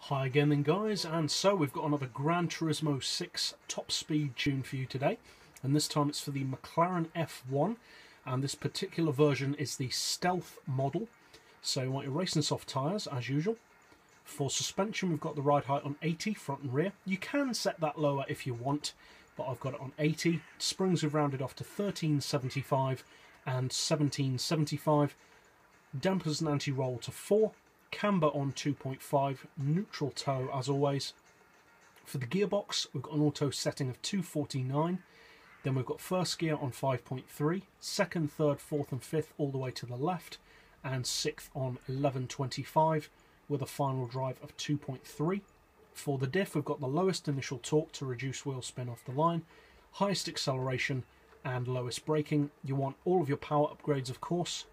Hi again then guys, and so we've got another GranTurismo 6 top speed tune for you today, and this time it's for the McLaren F1, and this particular version is the Stealth model. So you want your racing soft tyres as usual. For suspension we've got the ride height on 80 front and rear. You can set that lower if you want, but I've got it on 80. Springs we've rounded off to 1375 and 1775. Dampers and anti-roll to 4. Camber on 2.5, neutral toe as always. For the gearbox we've got an auto setting of 249, then we've got first gear on 5.3, second, third, fourth and fifth all the way to the left, and sixth on 1125 with a final drive of 2.3. For the diff we've got the lowest initial torque to reduce wheel spin off the line, highest acceleration and lowest braking. You want all of your power upgrades of course,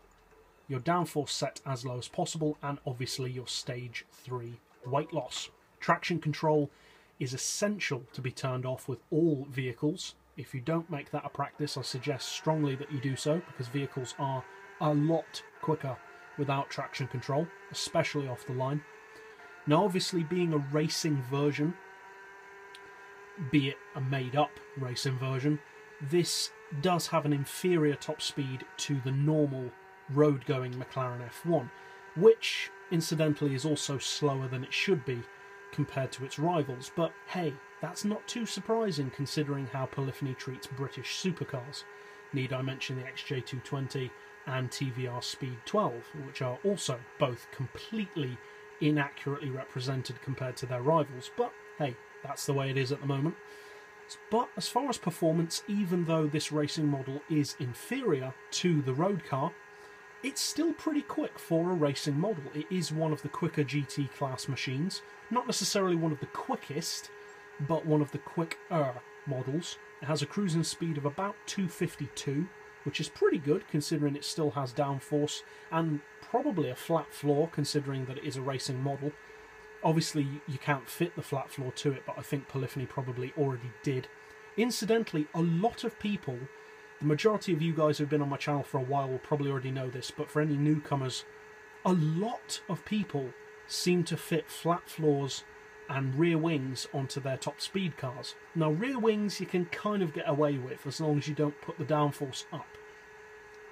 your downforce set as low as possible, and obviously your stage 3 weight loss. Traction control is essential to be turned off with all vehicles. If you don't make that a practice, I suggest strongly that you do so, because vehicles are a lot quicker without traction control, especially off the line. Now obviously being a racing version, be it a made up racing version, this does have an inferior top speed to the normal road-going McLaren F1, which incidentally is also slower than it should be compared to its rivals, but hey, that's not too surprising considering how Polyphony treats British supercars. Need I mention the XJ220 and TVR Speed 12, which are also both completely inaccurately represented compared to their rivals, but hey, that's the way it is at the moment. But as far as performance, even though this racing model is inferior to the road car, it's still pretty quick for a racing model. It is one of the quicker GT class machines. Not necessarily one of the quickest, but one of the quicker models. It has a cruising speed of about 252, which is pretty good considering it still has downforce and probably a flat floor considering that it is a racing model. Obviously you can't fit the flat floor to it, but I think Polyphony probably already did. Incidentally, a lot of people, the majority of you guys who've been on my channel for a while will probably already know this, but for any newcomers, a lot of people seem to fit flat floors and rear wings onto their top speed cars. Now rear wings you can kind of get away with as long as you don't put the downforce up,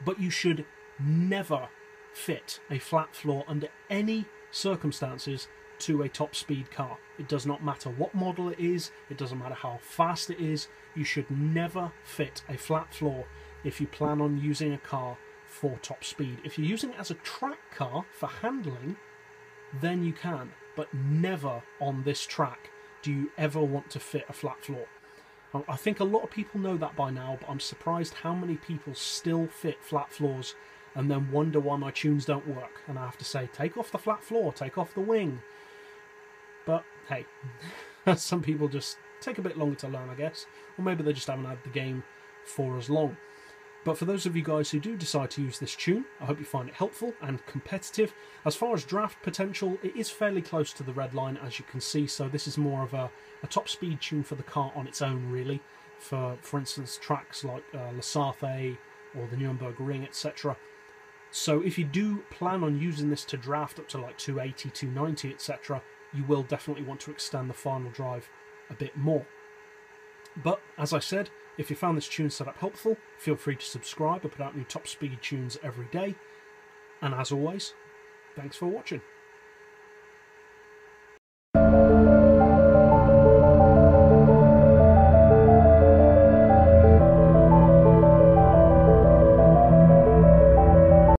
but you should never fit a flat floor under any circumstances to a top speed car. It does not matter what model it is, it doesn't matter how fast it is, you should never fit a flat floor if you plan on using a car for top speed. If you're using it as a track car for handling, then you can, but never on this track do you ever want to fit a flat floor. I think a lot of people know that by now, but I'm surprised how many people still fit flat floors and then wonder why my tunes don't work. And I have to say, take off the flat floor, take off the wing. But hey, some people just take a bit longer to learn, I guess. Or maybe they just haven't had the game for as long. But for those of you guys who do decide to use this tune, I hope you find it helpful and competitive. As far as draft potential, it is fairly close to the red line, as you can see. So this is more of a top speed tune for the car on its own, really. For instance, tracks like Le Sarthe or the Nürburgring Ring, etc. So if you do plan on using this to draft up to like 280, 290, etc., you will definitely want to extend the final drive a bit more. But as I said, if you found this tune setup helpful, feel free to subscribe. I put out new top speed tunes every day. And as always, thanks for watching.